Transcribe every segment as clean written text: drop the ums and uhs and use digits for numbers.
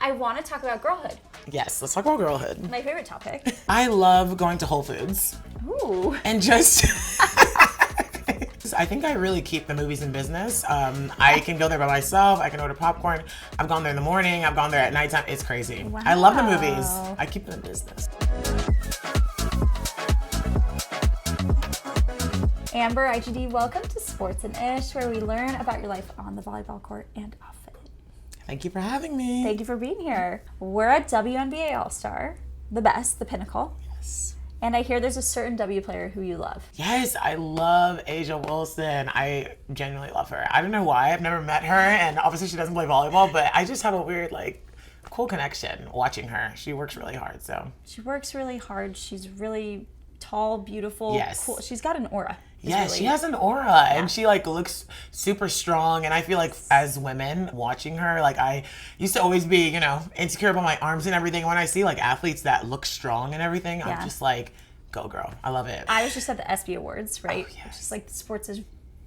I want to talk about girlhood. Yes, let's talk about girlhood. My favorite topic. I love going to Whole Foods. Ooh. And just... I think I really keep the movies in business. I can go there by myself. I can order popcorn. I've gone there in the morning. I've gone there at nighttime. It's crazy. Wow. I love the movies. I keep them in business. Amber, Igiede, welcome to Sports and Ish, where we learn about your life on the volleyball court and off it. Thank you for having me. Thank you for being here. We're at WNBA All-Star, the best, the pinnacle. Yes. And I hear there's a certain W player who you love. Yes, I love A'ja Wilson. I genuinely love her. I don't know why. I've never met her, and obviously she doesn't play volleyball, but I just have a weird, cool connection watching her. She works really hard, so. She works really hard. She's really tall, beautiful, yes. Cool. She's got an aura. Yes, really... she has an aura, and she looks super strong. And I feel like as women watching her, I used to always be, insecure about my arms and everything. When I see athletes that look strong and everything, I'm just go girl. I love it. I was just at the ESPY Awards, right? Oh, yes. Which is the sports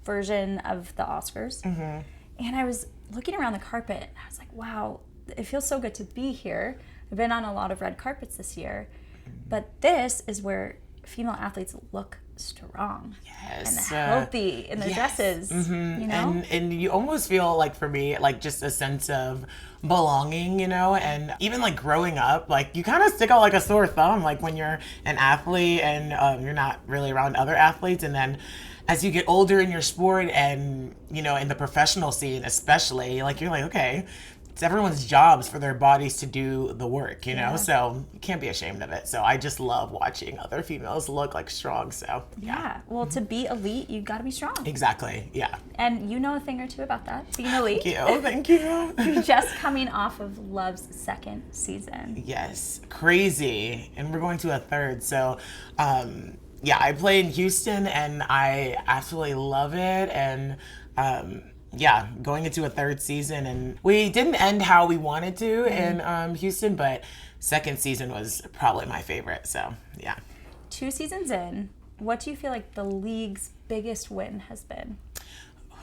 version of the Oscars. Mm-hmm. And I was looking around the carpet, and I was like, wow, it feels so good to be here. I've been on a lot of red carpets this year, but this is where female athletes look strong and healthy in their dresses. Mm-hmm. And you almost feel for me just a sense of belonging, and even growing up, you kind of stick out a sore thumb when you're an athlete and you're not really around other athletes, and then as you get older in your sport and in the professional scene especially, you're okay, it's everyone's jobs for their bodies to do the work, so you can't be ashamed of it. So I just love watching other females look strong. So yeah. Well, to be elite, you got to be strong. Exactly. Yeah. And you know a thing or two about that, being elite. Thank you. You're just coming off of Love's second season. Yes, crazy, and we're going to a third. So, I play in Houston, and I absolutely love it, and. Going into a third season, and we didn't end how we wanted to in Houston, but second season was probably my favorite, so yeah. 2 seasons in, what do you feel like the league's biggest win has been?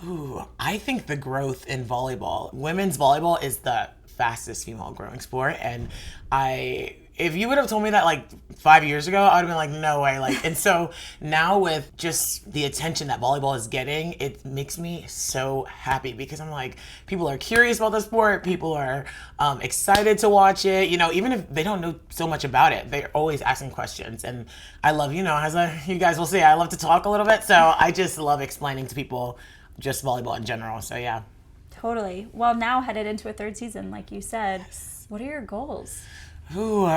Ooh, I think the growth in volleyball. Women's volleyball is the fastest female growing sport, and if you would have told me that 5 years ago, I would have been no way. And so now with just the attention that volleyball is getting, it makes me so happy because I'm people are curious about the sport. People are excited to watch it. Even if they don't know so much about it, they're always asking questions. And I love, as you guys will see, I love to talk a little bit. So I just love explaining to people just volleyball in general. So yeah. Totally. Well, now headed into a third season, like you said, What are your goals? Ooh,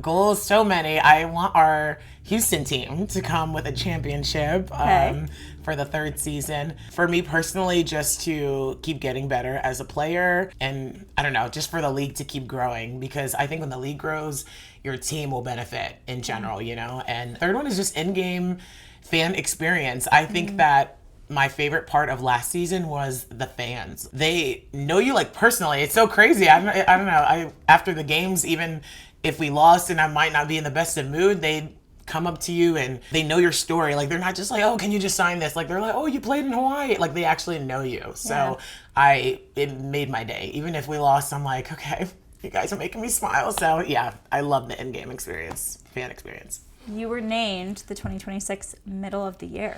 goals, so many. I want our Houston team to come with a championship for the third season. For me personally, just to keep getting better as a player, and I don't know, just for the league to keep growing, because I think when the league grows, your team will benefit in general, And third one is just in-game fan experience. I think that my favorite part of last season was the fans. They know you personally. It's so crazy. I don't know. After the games, even if we lost and I might not be in the best of mood, they come up to you and they know your story. They're not just oh, can you just sign this? They're oh, you played in Hawaii. They actually know you. So it made my day. Even if we lost, I'm okay, you guys are making me smile. So yeah, I love the in-game experience, fan experience. You were named the 2026 Middle of the Year.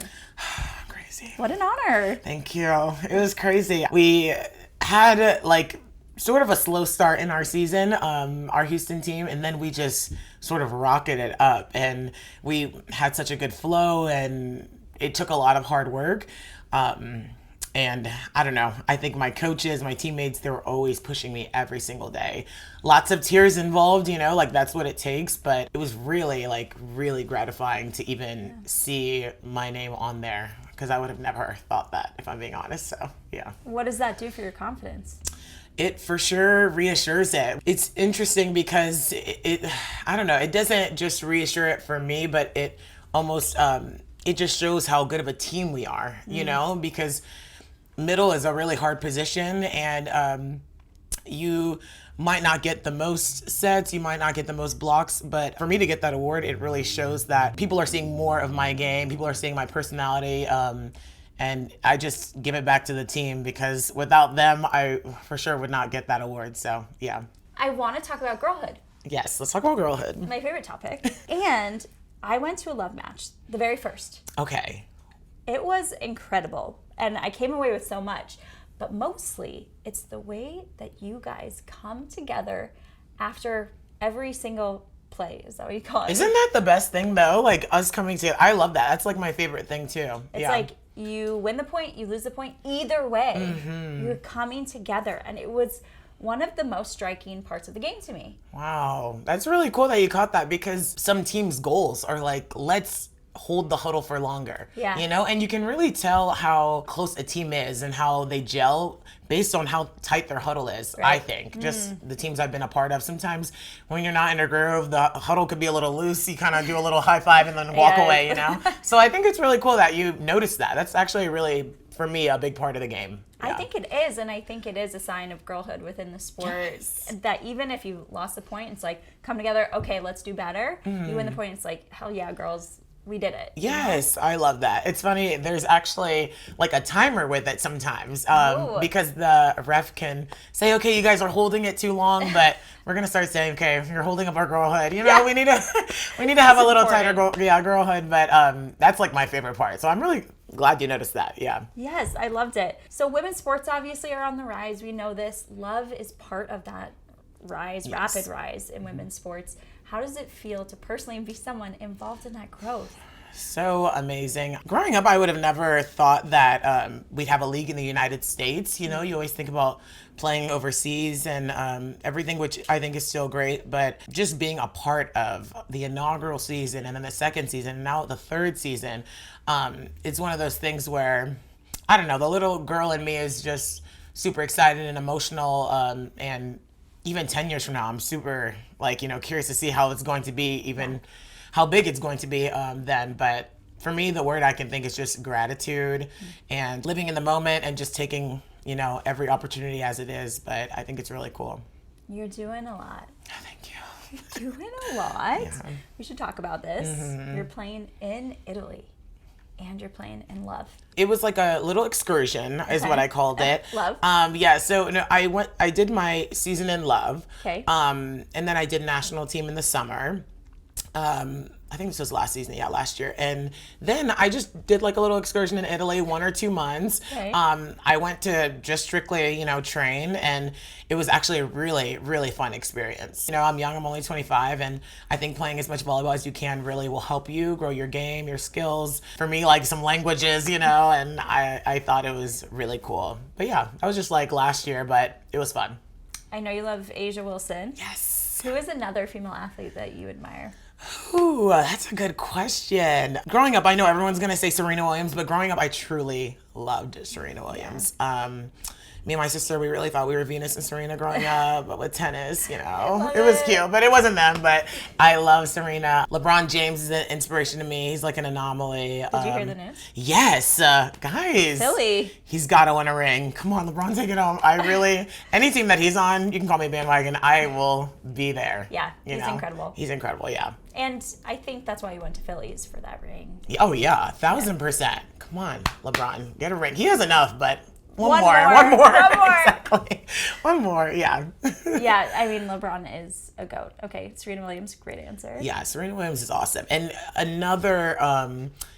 Crazy. What an honor. Thank you. It was crazy. We had sort of a slow start in our season, our Houston team, and then we just sort of rocketed up, and we had such a good flow, and it took a lot of hard work. And I don't know, I think my coaches, my teammates, they were always pushing me every single day. Lots of tears involved, that's what it takes. But it was really, really gratifying to even see my name on there, because I would have never thought that, if I'm being honest. So, yeah. What does that do for your confidence? It for sure reassures it. It's interesting because I don't know, it doesn't just reassure it for me, but it almost, it just shows how good of a team we are, because middle is a really hard position, and you might not get the most sets, you might not get the most blocks, but for me to get that award, it really shows that people are seeing more of my game, people are seeing my personality, and I just give it back to the team, because without them, I for sure would not get that award. So yeah. I want to talk about girlhood. Yes, let's talk about girlhood. My favorite topic. And I went to a love match, the very first. Okay. It was incredible. And I came away with so much. But mostly, it's the way that you guys come together after every single play. Is that what you call it? Isn't that the best thing, though? Like, us coming together. I love that. That's, like, my favorite thing, too. It's like you win the point, you lose the point. Either way, you're coming together. And it was one of the most striking parts of the game to me. Wow. That's really cool that you caught that, because some teams' goals are like, let's hold the huddle for longer. Yeah. You know, and you can really tell how close a team is and how they gel based on how tight their huddle is, Right. I think. Just the teams I've been a part of. Sometimes when you're not in a groove, the huddle could be a little loose. You kind of do a little high five and then walk away, you know? So I think it's really cool that you noticed that. That's actually really, for me, a big part of the game. I think it is, and I think it is a sign of girlhood within the sport. Yes. That even if you lost the point, it's like, come together, okay, let's do better. You win the point, it's like, hell yeah, girls, we did it. Yes, I love that. It's funny, there's actually like a timer with it sometimes, because the ref can say, okay, you guys are holding it too long, but we're gonna start saying, okay, you're holding up our girlhood. You know, we need to have a little tighter girlhood, but that's like my favorite part. So I'm really glad you noticed that. Yeah. Yes, I loved it. So women's sports obviously are on the rise. We know this. Love is part of that rise, rapid rise in women's sports. How does it feel to personally be someone involved in that growth? So amazing. Growing up, I would have never thought that we'd have a league in the United States. You know, you always think about playing overseas and everything, which I think is still great. But just being a part of the inaugural season and then the second season and now the third season, it's one of those things where, I don't know, the little girl in me is just super excited and emotional. And even 10 years from now, I'm super, like, you know, curious to see how it's going to be, even how big it's going to be then. But for me, the word I can think is just gratitude and living in the moment and just taking, you know, every opportunity as it is. But I think it's really cool. You're doing a lot. Thank you. You're doing a lot. Yeah. We should talk about this. You're playing in Italy. And you're playing in Love. It was like a little excursion, is what I called it. Love. Yeah. So no, I did my season in Love. Okay. And then I did national team in the summer. I think this was last season, last year. And then I just did like a little excursion in Italy, 1 or 2 months. Okay. I went to just strictly, you know, train, and it was actually a really, really fun experience. You know, I'm young, I'm only 25, and I think playing as much volleyball as you can really will help you grow your game, your skills. For me, like some languages, you know, and I thought it was really cool. But yeah, I was just like last year, but it was fun. I know you love Asia Wilson. Yes. Who is another female athlete that you admire? Ooh, that's a good question. Growing up, I know everyone's going to say Serena Williams, but growing up, I truly loved Serena Williams. Me and my sister, we really thought we were Venus and Serena growing up, but with tennis, you know, it was cute, but it wasn't them. But I love Serena. LeBron James is an inspiration to me. He's like an anomaly. Did you hear the news? Yes, guys. Philly. He's got to win a ring. Come on, LeBron, take it home. I really, any team that he's on, you can call me bandwagon. I will be there. Yeah, you he's know? incredible. He's incredible, yeah. And I think that's why you went to Phillies for that ring. Oh, yeah, 1,000%. Come on, LeBron, get a ring. He has enough, but One more. Exactly. One more, yeah. Yeah, I mean, LeBron is a GOAT. Okay, Serena Williams, great answer. Yeah, Serena Williams is awesome. And another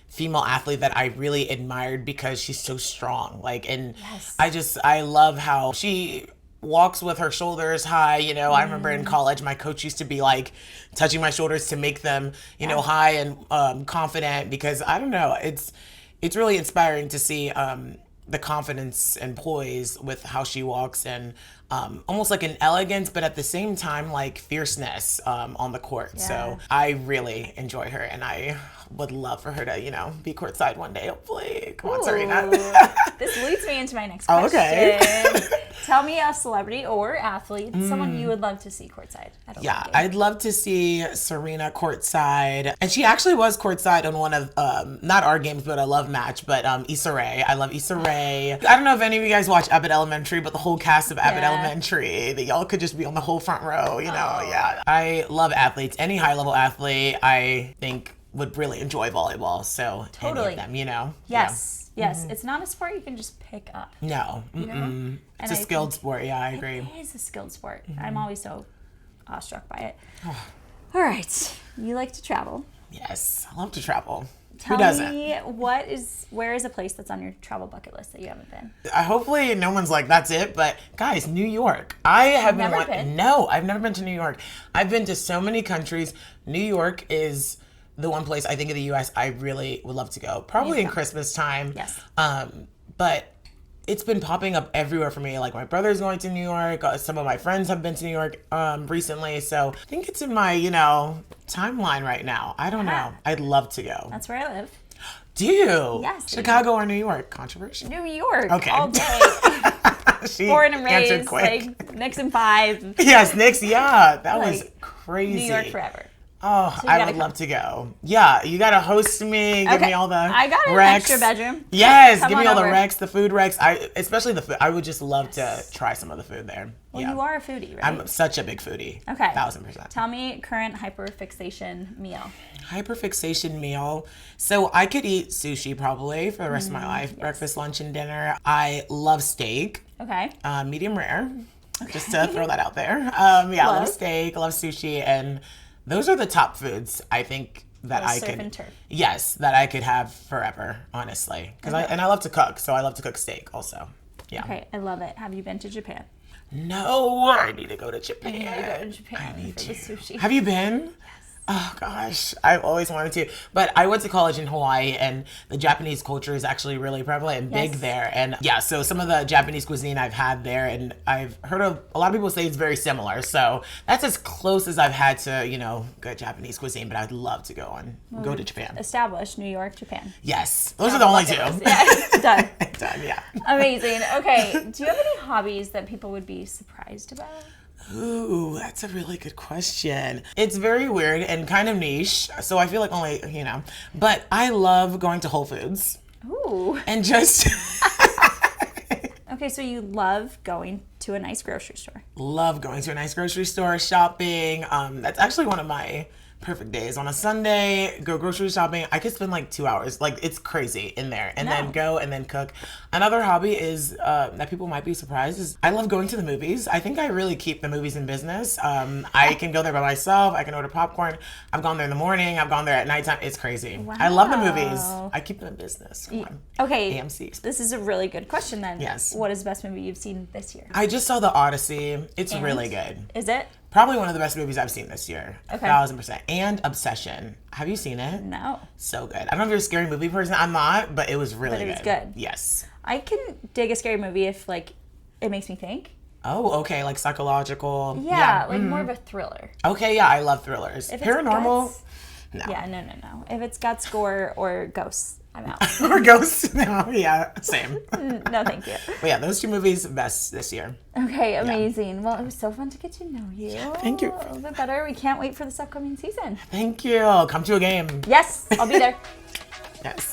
female athlete that I really admired because she's so strong. Like, and Yes. I love how she walks with her shoulders high. You know, I remember in college, my coach used to be like touching my shoulders to make them, you know, high and confident, because I don't know, it's really inspiring to see the confidence and poise with how she walks, and almost like an elegance, but at the same time, like fierceness on the court. Yeah. So I really enjoy her, and I would love for her to, you know, be courtside one day, hopefully. Come on, Serena. This leads me into my next Oh, question. okay. Tell me a celebrity or athlete, someone you would love to see courtside at a Yeah, game. I'd love to see Serena courtside. And she actually was courtside on one of, not our games, but a love match, but Issa Rae. I love Issa Rae. I don't know if any of you guys watch Abbott Elementary, but the whole cast of Abbott Elementary, that y'all could just be on the whole front row, you know? Yeah. I love athletes. Any high-level athlete, I think, would really enjoy volleyball. So any of them, you know? Yes. Yes, it's not a sport you can just pick up. No. You know? It's a skilled sport. Yeah, I agree. It is a skilled sport. I'm always so awestruck by it. All right. You like to travel. Yes, I love to travel. Tell Who doesn't? me, where is a place that's on your travel bucket list that you haven't been? Hopefully no one's like, that's it. But guys, New York. I have Never been? No, I've never been to New York. I've been to so many countries. New York is the one place I think in the U.S. I really would love to go. Probably in Christmas time. Yes. But it's been popping up everywhere for me. Like my brother's going to New York. Some of my friends have been to New York recently. So I think it's in my, timeline right now. I don't know. I'd love to go. That's where I live. Do you? Yes. Chicago or New York? Controversial. New York. Okay. All day. She Born and answered raised, quick. like Nixon 5. Yes, Knicks. Yeah, that was Like, crazy. New York forever. Oh, you I gotta would come. love to go. Yeah, you gotta host me, give me all the I got an recs. extra bedroom. Yes, Come give me on all the over. recs, the food recs. Especially the food. I would just love to try some of the food there. Well, yeah. you are a foodie, right? I'm such a big foodie. Okay. 1000%. Tell me current hyperfixation meal. Hyperfixation meal. So I could eat sushi probably for the rest of my life. Breakfast, lunch, and dinner. I love steak. Okay. Medium rare. Just to throw that out there. I love Love. steak. I love sushi, and those are the top foods I think that I surf could. and turf. Yes, that I could have forever, honestly. Because I love to cook, so I love to cook steak also. Yeah. Okay, I love it. Have you been to Japan? No, I need to go to Japan. You need to go to Japan I need for to. the sushi. Have you been? Oh gosh, I've always wanted to. But I went to college in Hawaii, and the Japanese culture is actually really prevalent and big Yes. there. And yeah, so some of the Japanese cuisine I've had there, and I've heard of a lot of people say it's very similar. So that's as close as I've had to, good Japanese cuisine. But I'd love to go to Japan. Established New York, Japan. Yes, those are the only two. Yeah, done. Done, yeah. Amazing. Okay, do you have any hobbies that people would be surprised about? Ooh, that's a really good question. It's very weird and kind of niche, so I feel like only, but I love going to Whole Foods Ooh. and just Okay, so you love going to a nice grocery store. love going to a nice grocery store, shopping. That's actually one of my perfect days. On a Sunday, go grocery shopping. I could spend like 2 hours. Like, it's crazy in there. And then go and then cook. Another hobby is that people might be surprised is I love going to the movies. I think I really keep the movies in business. I can go there by myself. I can order popcorn. I've gone there in the morning. I've gone there at nighttime. It's crazy. Wow. I love the movies. I keep them in business. Come on. Okay, AMC. this is a really good question then. Yes. What is the best movie you've seen this year? I just saw The Odyssey. It's And? really good. Is it? Probably one of the best movies I've seen this year. Okay. 1000%. And Obsession. Have you seen it? No. So good. I don't know if you're a scary movie person. I'm not, but it was really But it was good. good. Yes. I can dig a scary movie if it makes me think. Oh, okay. Like psychological. Yeah, more of a thriller. Okay, yeah. I love thrillers. If it's Paranormal. guts- No. Yeah, no. If it's got score or ghosts, I'm out. Or ghosts. No, yeah. Same. No, thank you. But yeah, those two movies, best this year. Okay, amazing. Well, it was so fun to get to know you. Thank you. A little bit better. We can't wait for this upcoming season. Thank you. Come to a game. Yes, I'll be there. Yes.